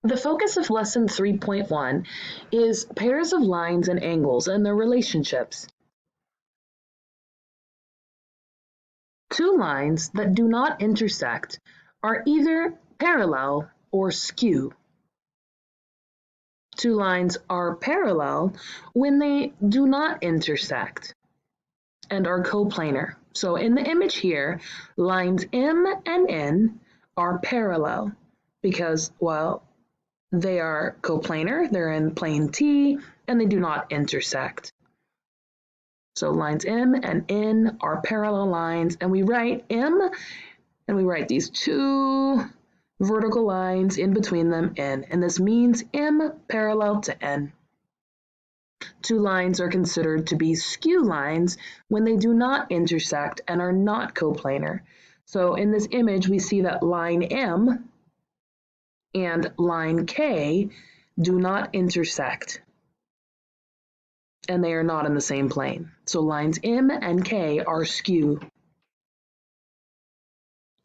The focus of lesson 3.1 is pairs of lines and angles and their relationships. Two lines that do not intersect are either parallel or skew. Two lines are parallel when they do not intersect and are coplanar. So in the image here, lines M and N are parallel because, well, they are coplanar, they're in plane T, and they do not intersect. So lines M and N are parallel lines, and we write M, and we write these two vertical lines in between them, N, and this means M parallel to N. Two lines are considered to be skew lines when they do not intersect and are not coplanar. So in this image, we see that line M and line K do not intersect, and they are not in the same plane. So lines M and K are skew.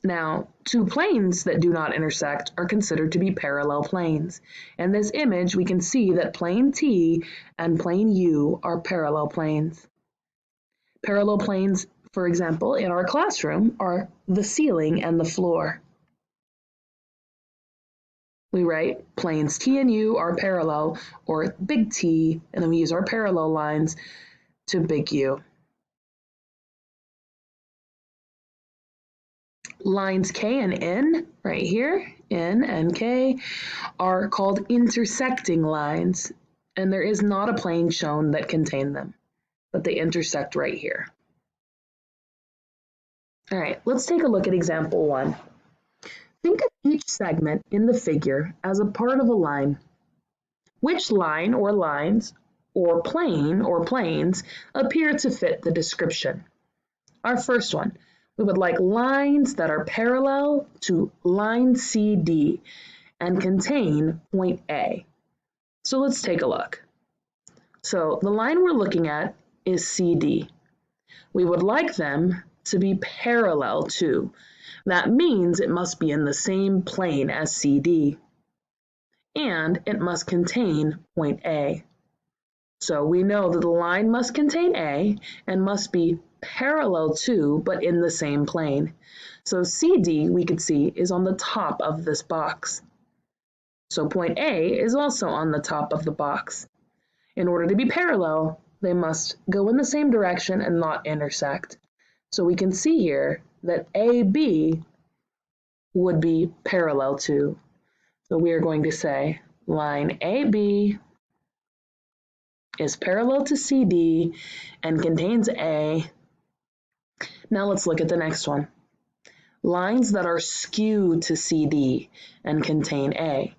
Now, two planes that do not intersect are considered to be parallel planes. In this image, we can see that plane T and plane U are parallel planes. Parallel planes, for example, in our classroom are the ceiling and the floor. We write planes T and U are parallel, or big T, and then we use our parallel lines to big U. Lines K and N, right here, N and K, are called intersecting lines, and there is not a plane shown that contain them, but they intersect right here. All right, let's take a look at example 1. Think of each segment in the figure as a part of a line. Which line or lines or plane or planes appear to fit the description? Our first one, we would like lines that are parallel to line CD and contain point A. So let's take a look. So the line we're looking at is CD. We would like them to be parallel to. That means it must be in the same plane as CD. And it must contain point A. So we know that the line must contain A and must be parallel to, but in the same plane. So CD, we could see, is on the top of this box. So point A is also on the top of the box. In order to be parallel, they must go in the same direction and not intersect. So we can see here that AB would be parallel to. So we are going to say line AB is parallel to CD and contains A. Now let's look at the next one. Lines that are skew to CD and contain A.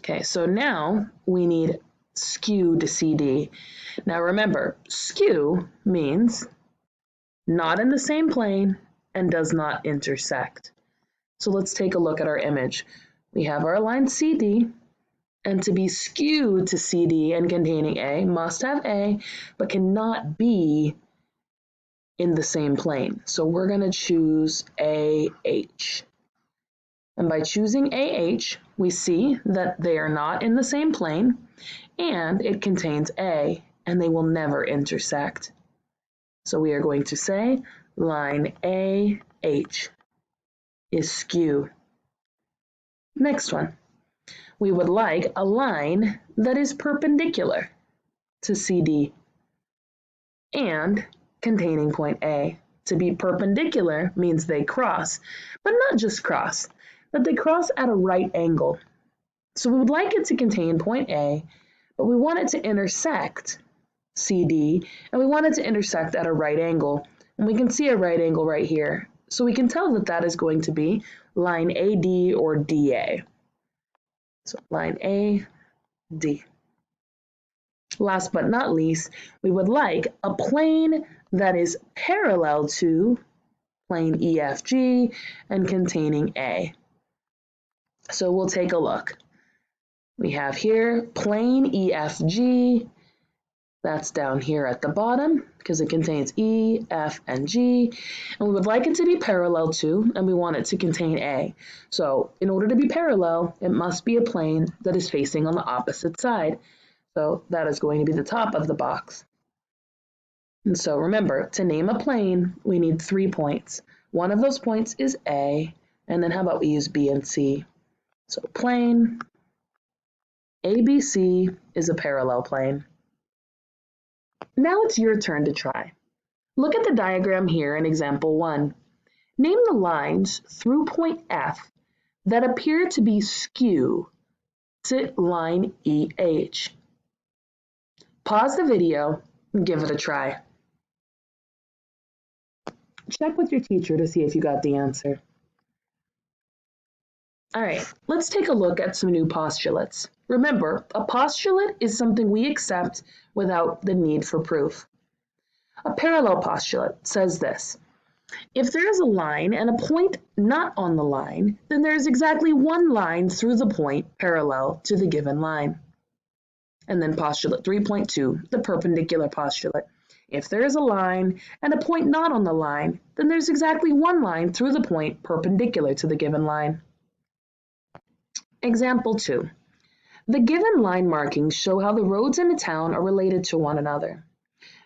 Okay, so now we need skew to CD. Now remember, skew means not in the same plane and does not intersect. So let's take a look at our image. We have our line CD, and to be skewed to CD and containing A must have A, but cannot be in the same plane. So we're going to choose AH. And by choosing AH, we see that they are not in the same plane, and it contains A, and they will never intersect. So we are going to say line AH is skew. Next one. We would like a line that is perpendicular to CD and containing point A. To be perpendicular means they cross, but not just cross, that they cross at a right angle. So we would like it to contain point A, but we want it to intersect CD, and we want it to intersect at a right angle. And we can see a right angle right here. So we can tell that that is going to be line AD or DA. So line AD. Last but not least, we would like a plane that is parallel to plane EFG and containing A. So we'll take a look. We have here plane EFG That's down here at the bottom because it contains E, F, and G. And we would like it to be parallel to, and we want it to contain A. So in order to be parallel, it must be a plane that is facing on the opposite side. So that is going to be the top of the box. And so remember, to name a plane, we need 3 points. One of those points is A, and then how about we use B and C? So plane ABC is a parallel plane. Now it's your turn to try. Look at the diagram here in example 1. Name the lines through point F that appear to be skew to line EH. Pause the video and give it a try. Check with your teacher to see if you got the answer. All right, let's take a look at some new postulates. Remember, a postulate is something we accept without the need for proof. A parallel postulate says this: if there is a line and a point not on the line, then there is exactly one line through the point parallel to the given line. And then postulate 3.2, the perpendicular postulate. If there is a line and a point not on the line, then there's exactly one line through the point perpendicular to the given line. Example 2. The given line markings show how the roads in a town are related to one another.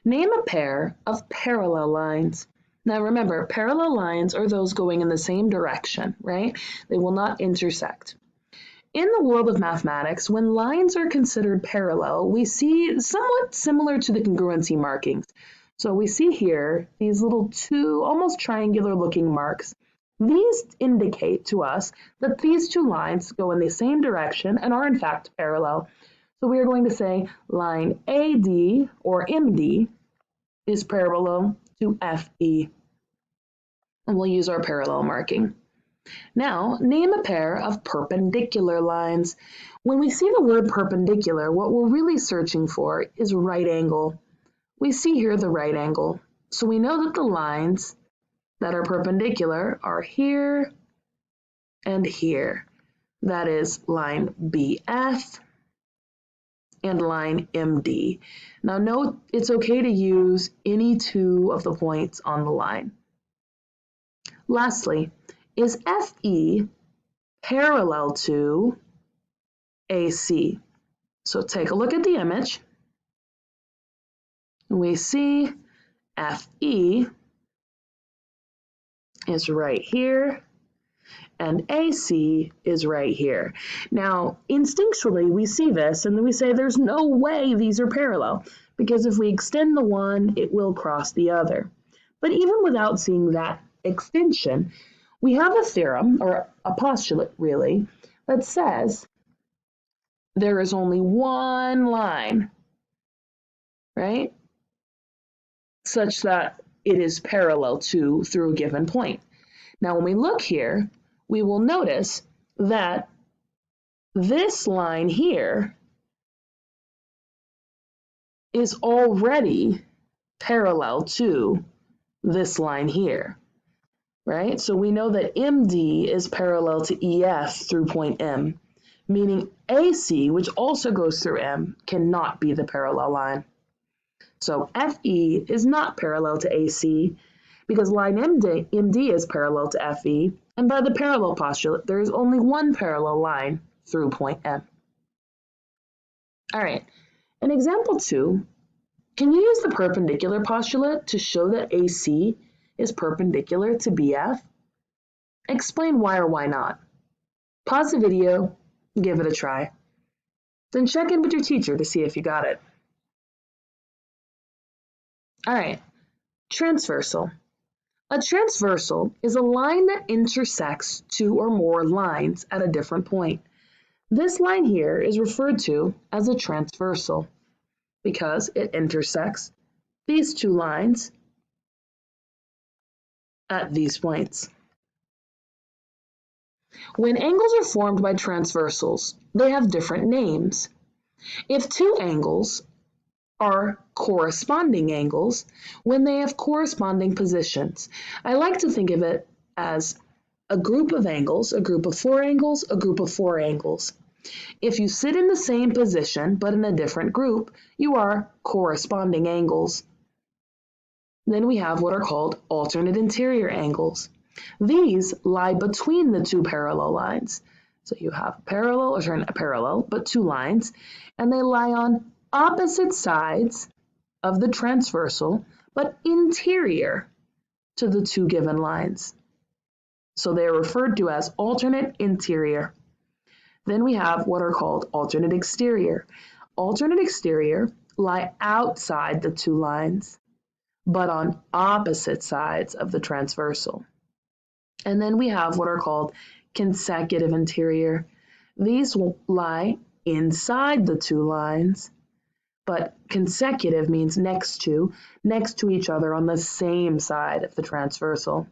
Name a pair of parallel lines. Now remember, parallel lines are those going in the same direction, right? They will not intersect. In the world of mathematics, when lines are considered parallel, we see somewhat similar to the congruency markings. So we see here these little two almost triangular looking marks. These indicate to us that these two lines go in the same direction and are in fact parallel. So we are going to say line AD or MD is parallel to FE. And we'll use our parallel marking. Now, name a pair of perpendicular lines. When we see the word perpendicular, what we're really searching for is right angle. We see here the right angle. So we know that the lines that are perpendicular are here and here. That is line BF and line MD. Now note it's okay to use any two of the points on the line. Lastly, is FE parallel to AC? So take a look at the image. We see FE is right here and AC is right here. Now, instinctually, we see this and then we say there's no way these are parallel because if we extend the one, it will cross the other. But even without seeing that extension, we have a theorem, or a postulate really, that says there is only one line, right, such that it is parallel to through a given point. Now, when we look here, we will notice that this line here is already parallel to this line here. Right? So we know that MD is parallel to EF through point M, meaning AC, which also goes through M, cannot be the parallel line. So FE is not parallel to AC because line MD is parallel to FE, and by the parallel postulate, there is only one parallel line through point M. All right, in example 2, can you use the perpendicular postulate to show that AC is perpendicular to BF? Explain why or why not. Pause the video and give it a try. Then check in with your teacher to see if you got it. All right, transversal. A transversal is a line that intersects two or more lines at a different point. This line here is referred to as a transversal because it intersects these two lines at these points. When angles are formed by transversals, they have different names. If two angles are corresponding angles, when they have corresponding positions, I like to think of it as a group of angles, a group of 4 angles, a group of 4 angles. If you sit in the same position but in a different group, you are corresponding angles. Then we have what are called alternate interior angles. These lie between the two parallel lines. So you have a parallel, but two lines, and they lie on opposite sides of the transversal, but interior to the two given lines. So they are referred to as alternate interior. Then we have what are called alternate exterior. Alternate exterior lie outside the two lines, but on opposite sides of the transversal. And then we have what are called consecutive interior. These will lie inside the two lines, but consecutive means next to each other on the same side of the transversal.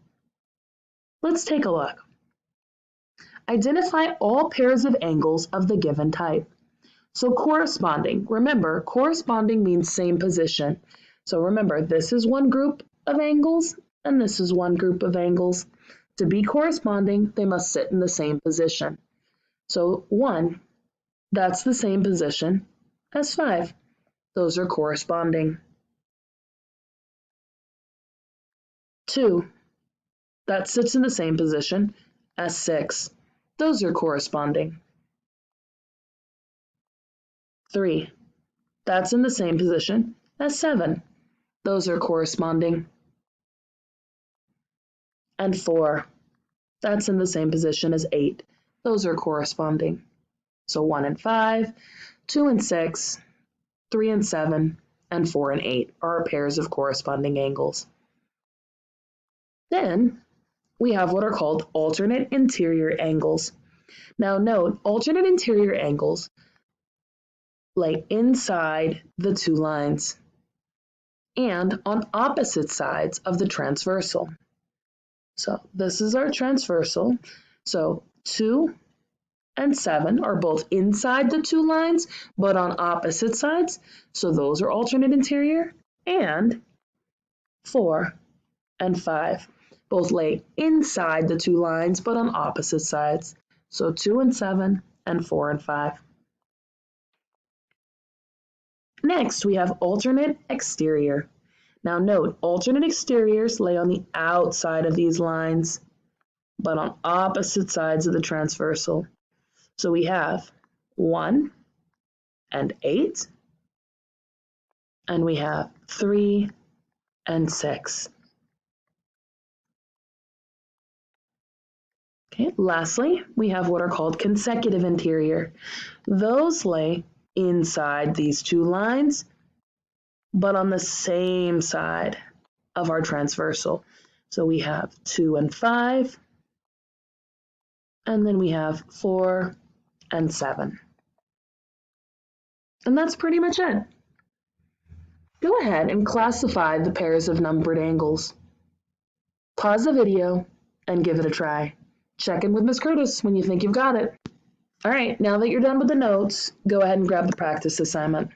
Let's take a look. Identify all pairs of angles of the given type. So corresponding, remember, corresponding means same position. So remember, this is one group of angles, and this is one group of angles. To be corresponding, they must sit in the same position. So 1, that's the same position as 5. Those are corresponding. 2, that sits in the same position as 6. Those are corresponding. 3, that's in the same position as 7. Those are corresponding. And 4, that's in the same position as 8. Those are corresponding. So 1 and 5, 2 and 6, 3 and 7, and 4 and 8 are our pairs of corresponding angles. Then we have what are called alternate interior angles. Now note, alternate interior angles lay inside the two lines and on opposite sides of the transversal. So this is our transversal. So 2 and 7 are both inside the two lines, but on opposite sides. So those are alternate interior. And 4 and 5 both lay inside the two lines, but on opposite sides. So 2 and 7 and 4 and 5. Next, we have alternate exterior. Now note, alternate exteriors lay on the outside of these lines, but on opposite sides of the transversal. So we have 1 and 8, and we have 3 and 6. Okay, lastly, we have what are called consecutive interior. Those lay inside these two lines, but on the same side of our transversal. So we have 2 and 5, and then we have 4 and 7. And that's pretty much it. Go ahead and classify the pairs of numbered angles. Pause the video and give it a try. Check in with Ms. Curtis when you think you've got it. All right, now that you're done with the notes, go ahead and grab the practice assignment.